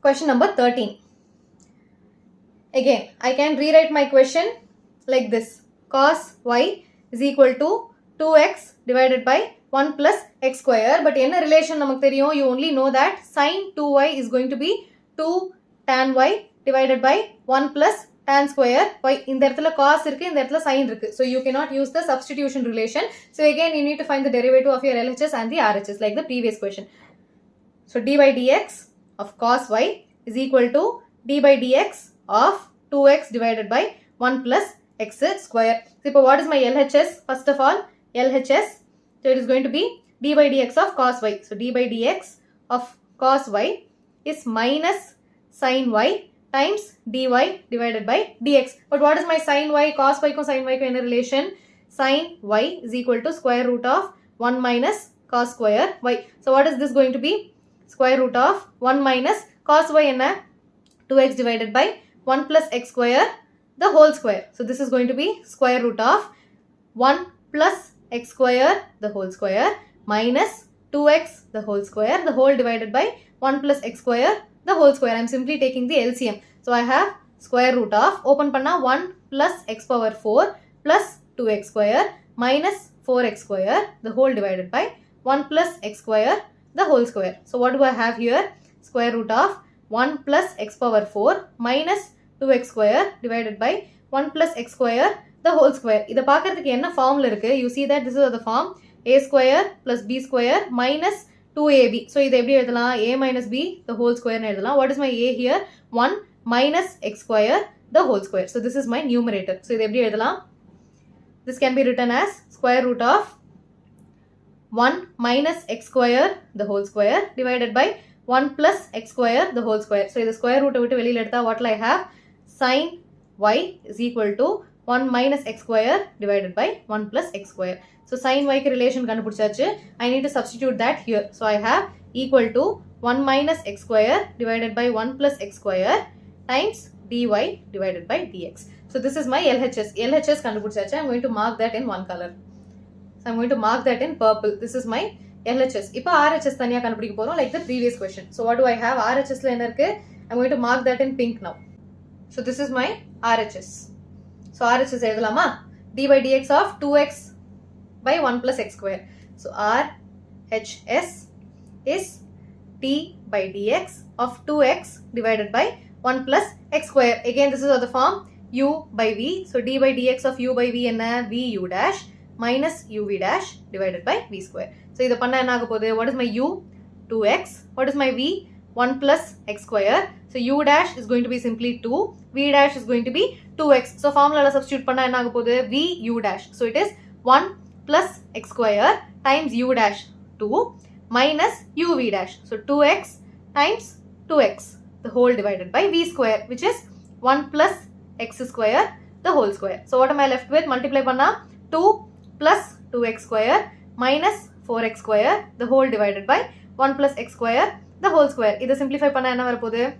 Question number 13. Again, I can rewrite my question like this. Cos y is equal to 2x divided by 1 plus x square. But in a relation, you only know that sin 2y is going to be 2 tan y divided by 1 plus tan square y. In the cos irukku, in the sin irukku. So you cannot use the substitution relation. So again, you need to find the derivative of your LHS and the RHS like the previous question. So d by dx of cos y is equal to d by dx of 2x divided by 1 plus x square. So what is my LHS? First of all, LHS. So it is going to be d by dx of cos y. So d by dx of cos y is minus sin y times dy divided by dx. But what is my sin y? Cos y ko sin y ko in a relation? Sin y is equal to square root of 1 minus cos square y. So what is this going to be? Square root of 1 minus cos y enna 2x divided by 1 plus x square the whole square. So this is going to be square root of 1 plus x square the whole square minus 2x the whole square the whole divided by 1 plus x square the whole square. I am simply taking the LCM. So I have square root of open panna 1 plus x power 4 plus 2x square minus 4x square the whole divided by 1 plus x square the whole square. So what do I have here? Square root of 1 plus x power 4 minus 2x square divided by 1 plus x square the whole square. This is formula. You see that this is the form a square plus b square minus 2ab. So this is a minus b the whole square. What is my a here? 1 minus x square the whole square. So this is my numerator. So this can be written as square root of 1 minus x square the whole square divided by 1 plus x square the whole square. So the square root of it, what will I have? Sin y is equal to 1 minus x square divided by 1 plus x square. So sin y relation I need to substitute that here. So I have equal to 1 minus x square divided by 1 plus x square times dy divided by dx. So this is my LHS. LHS I am going to mark that in one color. So I am going to mark that in purple. This is my LHS. Now RHS like the previous question. So what do I have? RHS I am going to mark that in pink now. So this is my RHS. So RHS is d by dx of 2x by 1 plus x square. So RHS is d by dx of 2x divided by 1 plus x square. Again this is the form u by v. So d by dx of u by v enna v u dash minus uv dash divided by v square. So this what is my u? 2x. What is my v? 1 plus x square. So u dash is going to be simply 2. V dash is going to be 2x. So formula substitute v u dash. So it is 1 plus x square times u dash 2 minus uv dash. So 2x times 2x the whole divided by v square which is 1 plus x square the whole square. So what am I left with? Multiply panna 2 plus 2x square minus 4x square the whole divided by 1 plus x square the whole square. This simplify panna enna varapodhu?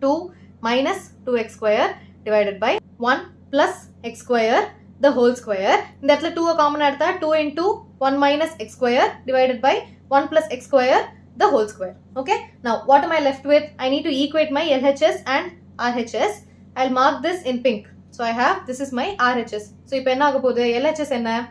2 minus 2x square divided by 1 plus x square the whole square. In that 2 common adtha 2 into 1 minus x square divided by 1 plus x square the whole square. Okay. Now what am I left with? I need to equate my LHS and RHS. I'll mark this in pink. So I have, this is my RHS. So ipo enna agapodhu? LHS enna?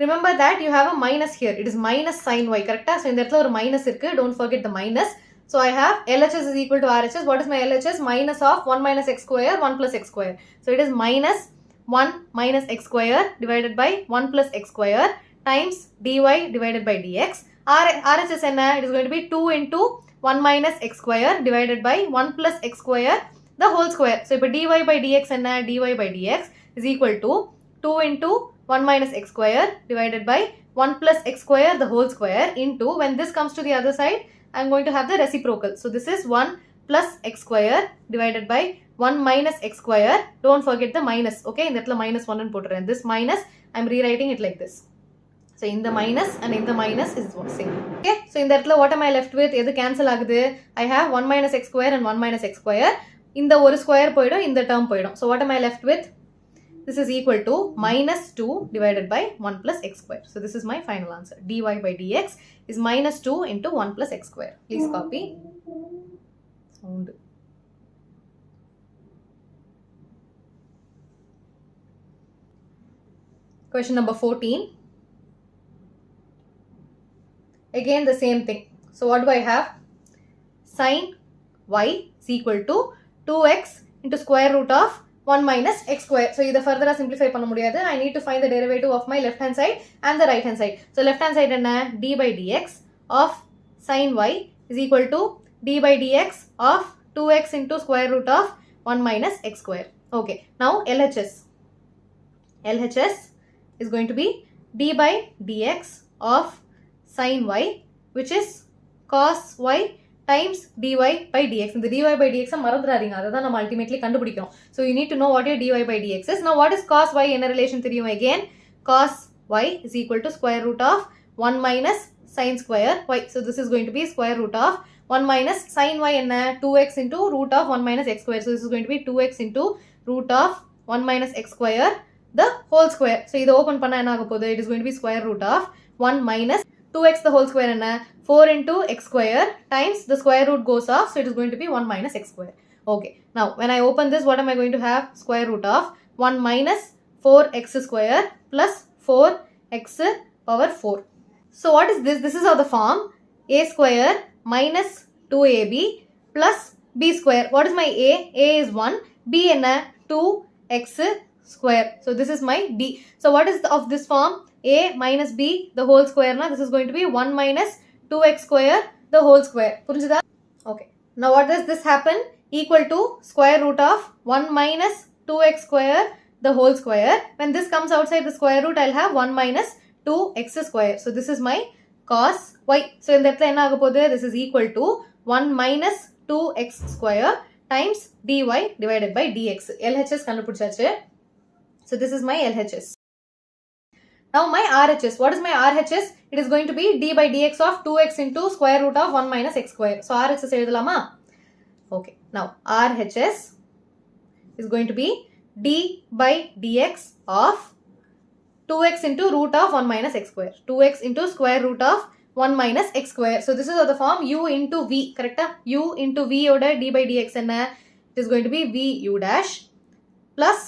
Remember that you have a minus here. It is minus sin y, correct? So in that minus irukku. Don't forget the minus. So I have LHS is equal to RHS. What is my LHS? Minus of 1 minus x square, 1 plus x square. So it is minus 1 minus x square divided by 1 plus x square times dy divided by dx. RHS enna? It is going to be 2 into 1 minus x square divided by 1 plus x square the whole square. So dy by dx enna? Dy by dx is equal to 2 into 1 minus x square divided by 1 plus x square the whole square into, when this comes to the other side, I am going to have the reciprocal. So this is 1 plus x square divided by 1 minus x square. Don't forget the minus. Okay, in that minus 1 and put it. This minus, I am rewriting it like this. So in the minus and in the minus is same. Okay, so in that what am I left with? This cancel agudhu. I have 1 minus x square and 1 minus x square. In the one square poidum, in the term poidum. So what am I left with? This is equal to minus 2 divided by 1 plus x square. So this is my final answer. dy by dx is minus 2 into 1 plus x square. Please copy. sound. Question number 14. Again the same thing. So what do I have? Sin y is equal to 2x into square root of 1 minus x square. So இதை further simplify பண்ண முடியாது. I need to find the derivative of my left hand side and the right hand side. So left hand side என்ன? d by dx of sin y is equal to d by dx of 2x into square root of 1 minus x square. Okay. Now LHS. LHS is going to be d by dx of sin y, which is cos y times dy by dx. இந்த dy by dx மறந்துடாதீங்க, அதை தான் நம்ம ultimately கண்டுபிடிக்கிறோம். So you need to know what your dy by dx is. Now what is cos y? என்ன relation தெரியும்? Again cos y is equal to square root of 1 minus sin square y. So this is going to be square root of 1 minus sin y என்ன? 2x into root of 1 minus x square. So this is going to be 2x into root of 1 minus x square the whole square. So இதை open பண்ணா என்ன ஆக போகுது? It is going to be square root of 1 minus 2x the whole square என்ன? 4 into x square times the square root goes off. So it is going to be 1 minus x square. Okay. Now when I open this, what am I going to have? Square root of 1 minus 4x square plus 4x power 4. So what is this? This is of the form a square minus 2ab plus b square. What is my a? A is 1. B என்ன? 2x square. So this is my b. So what is of this form? A minus b the whole square. Now this is going to be 1 minus 2x square the whole square. புரிஞ்சுதா? Okay. Now what does this happen? Equal to square root of 1 minus 2x square the whole square. When this comes outside the square root, I'll have 1 minus 2x square. So this is my cos y. So in that என்ன ஆக போகுது? This is equal to 1 minus 2x square times dy divided by dx. LHS கண்டுபிடிச்சாச்சு. So this is my LHS. Now my RHS. What is my RHS? It is going to be d by dx of 2x into square root of 1 minus x square. So RHS எழுதலாமா? Okay. Now RHS is going to be d by dx of 2x into root of 1 minus x square. 2x into square root of 1 minus x square. So this is of the form u into v. Correct? U into v oda d by dx என்ன? It is going to be v u dash plus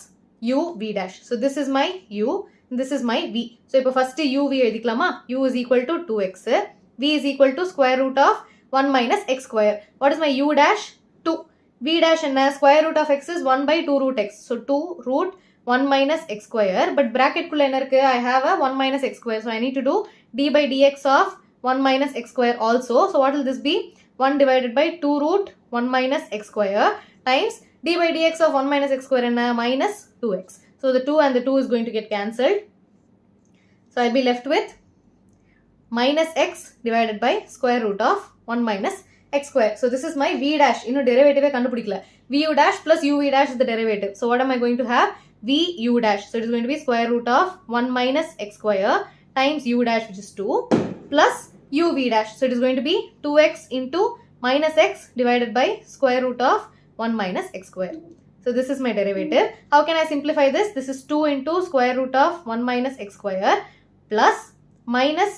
u v dash. So this is my u. This is my v. So இப்போ first u v எழுதிக்கலாமா? U is equal to 2x. V is equal to square root of 1 minus x square. What is my u dash? 2. V dash என்ன? Square root of x is 1 by 2 root x. So 2 root 1 minus x square. But bracket குள்ள என்ன இருக்கு? I have a 1 minus x square. So I need to do d by dx of 1 minus x square also. So what will this be? 1 divided by 2 root 1 minus x square times d by dx of 1 minus x square என்ன? Minus 2x. So the 2 and the 2 is going to get cancelled. So I'll be left with minus x divided by square root of 1 minus x square. So this is my v dash. இன்னும் derivative கண்டுபிடிக்கல. v u dash plus u v dash is the derivative. So what am I going to have? v u dash. So it is going to be square root of 1 minus x square times u dash, which is 2, plus u v dash. So it is going to be 2x into minus x divided by square root of 1 minus x square. So this is my derivative. How can I simplify this? This is 2 into square root of 1 minus x square plus minus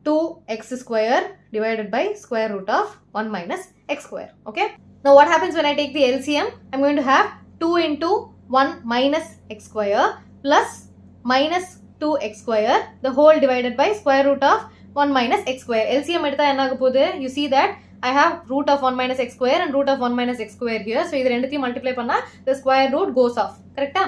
2x square divided by square root of 1 minus x square. Okay. Now what happens when I take the LCM? I'm going to have 2 into 1 minus x square plus minus 2x square the whole divided by square root of 1 minus x square. LCM எடுத்தா என்ன ஆக போகுது? You see that I have root of 1 minus x square and root of 1 minus x square here. So இது ரெண்டுத்தையும் multiply பண்ணா the square root goes off. Correct?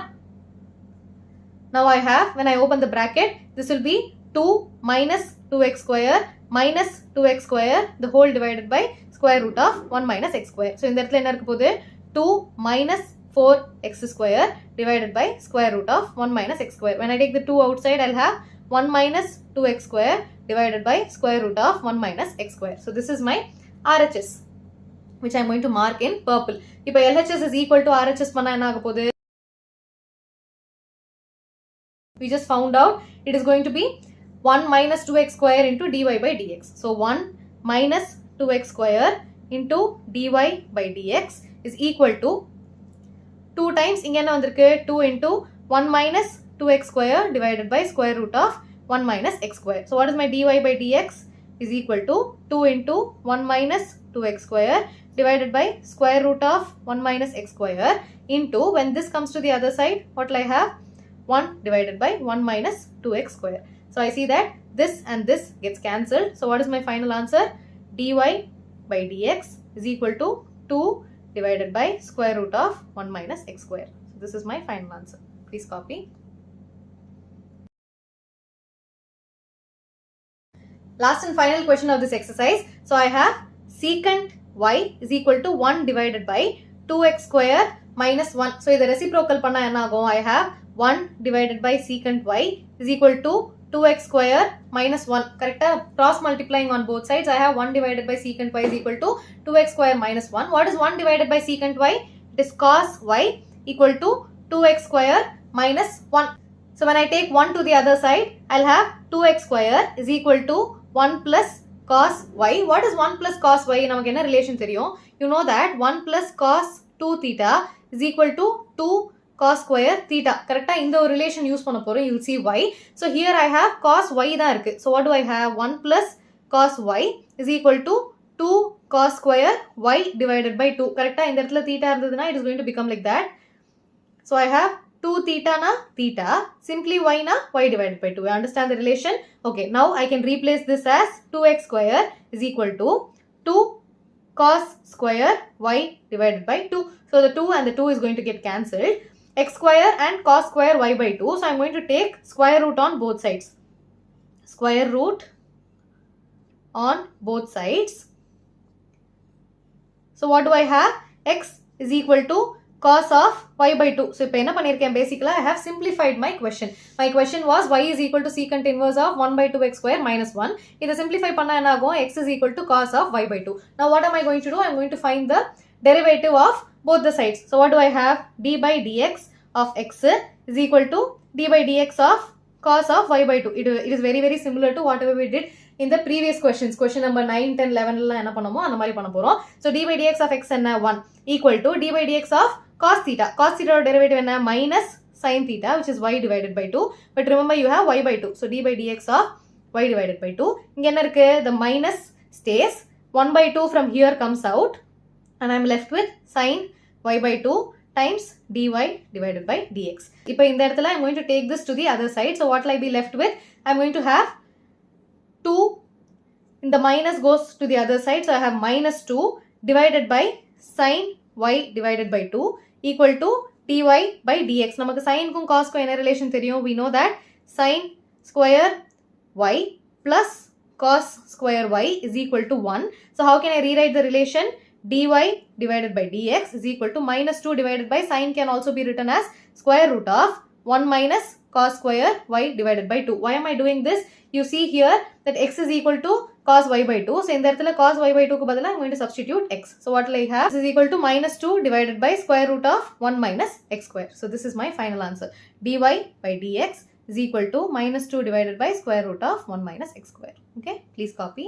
Now I have, when I open the bracket, this will be 2 minus 2x square minus 2x square the whole divided by square root of 1 minus x square. So இந்த இடத்துல என்ன இருக்க போகுது? 2 minus 4x square divided by square root of 1 minus x square. When I take the 2 outside, I'll have 1 minus 2x square divided by square root of 1 minus x square. So this is my RHS, which I'm going to mark in purple. இப்போ LHS is equal to RHS பண்ணா என்ன ஆக போகுது? We just found out it is going to be 1 minus 2x square into dy by dx. So 1 minus 2x square into dy by dx is equal to 2 times இங்க என்ன வந்திருக்கு? 2 into 1 minus 2x square divided by square root of 1 minus x square. So what is my dy by dx? is equal to 2 into 1 minus 2x square divided by square root of 1 minus x square into, when this comes to the other side, what will I have? 1 divided by 1 minus 2x square. So I see that this and this gets cancelled. So what is my final answer? dy by dx is equal to 2 divided by square root of 1 minus x square. So this is my final answer. Please copy. Last and final question of this exercise. So I have secant y is equal to 1 divided by 2x square minus 1. So the reciprocal panna enna agum? I have 1 divided by secant y is equal to 2x square minus 1. Correct? Cross multiplying on both sides. I have 1 divided by secant y is equal to 2x square minus 1. What is 1 divided by secant y? It is cos y equal to 2x square minus 1. So when I take 1 to the other side, I'll have 2x square is equal to 1 plus cos y. What is 1 plus cos y? நமக்கு என்ன relation தெரியும்? You know that 1 plus cos 2 theta is equal to 2 cos square theta. Correct? இந்த ஒரு relation use பண்ண போறோம். You'll see why. So here I have cos y தான் இருக்கு. So what do I have? 1 plus cos y is equal to 2 cos square y divided by 2. Correct? இந்த இடத்துல theta இருந்ததுனா it is going to become like that. So I have 2 theta na theta, simply y na y divided by 2. You understand the relation? Okay, now I can replace this as 2x square is equal to 2 cos square y divided by 2. So the 2 and the 2 is going to get cancelled. X square and cos square y by 2. So I am going to take square root on both sides. Square root on both sides. So what do I have? X is equal to cos of y by 2. So, இப்போ என்ன பண்ணிருக்கேன்? Basically, I have simplified my question. My question was y is equal to secant inverse of 1 by 2x square minus 1. இதை simplify பண்ணா என்ன ஆகும்? X is equal to cos of y by 2. Now, what am I going to do? I am going to find the derivative of both the sides. So, what do I have? d by dx of x is equal to d by dx of cos of y by 2. It is very, very similar to whatever we did in the previous questions. Question number 9, 10, 11 என்ன பண்ணுமோ அந்த மாதிரி பண்ண போறோம். So, d by dx of x என்ன? 1 equal to d by dx of cos theta. Cos theta derivative enna? Minus sin theta, which is y divided by 2. But remember you have y by 2. So d by dx of y divided by 2. Inga enna irukku? The minus stays. 1 by 2 from here comes out. And I am left with sin y by 2 times dy divided by dx. Ipo indha edathila I am going to take this to the other side. So what will I be left with? I am going to have 2. In the minus goes to the other side. So I have minus 2 divided by sin y divided by 2 equal to dy by dx. நமக்கு sin க்கும் cos க்கும் என்ன relation தெரியும்? We know that sin square y plus cos square y is equal to 1. So how can I rewrite the relation? dy divided by dx is equal to minus 2 divided by sin can also be written as square root of 1 minus cos square y divided by 2. Why am I doing this? You see here that x is equal to cos y by 2. So, in the இடத்துல cos y by 2 க்கு பதிலா I am going to substitute x. So, what will I have? This is equal to minus 2 divided by square root of 1 minus x square. So, this is my final answer. dy by dx is equal to minus 2 divided by square root of 1 minus x square. Okay, please copy.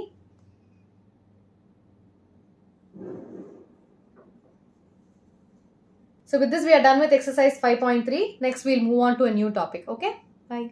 So, with this we are done with exercise 5.3. Next, we will move on to a new topic. Okay, bye.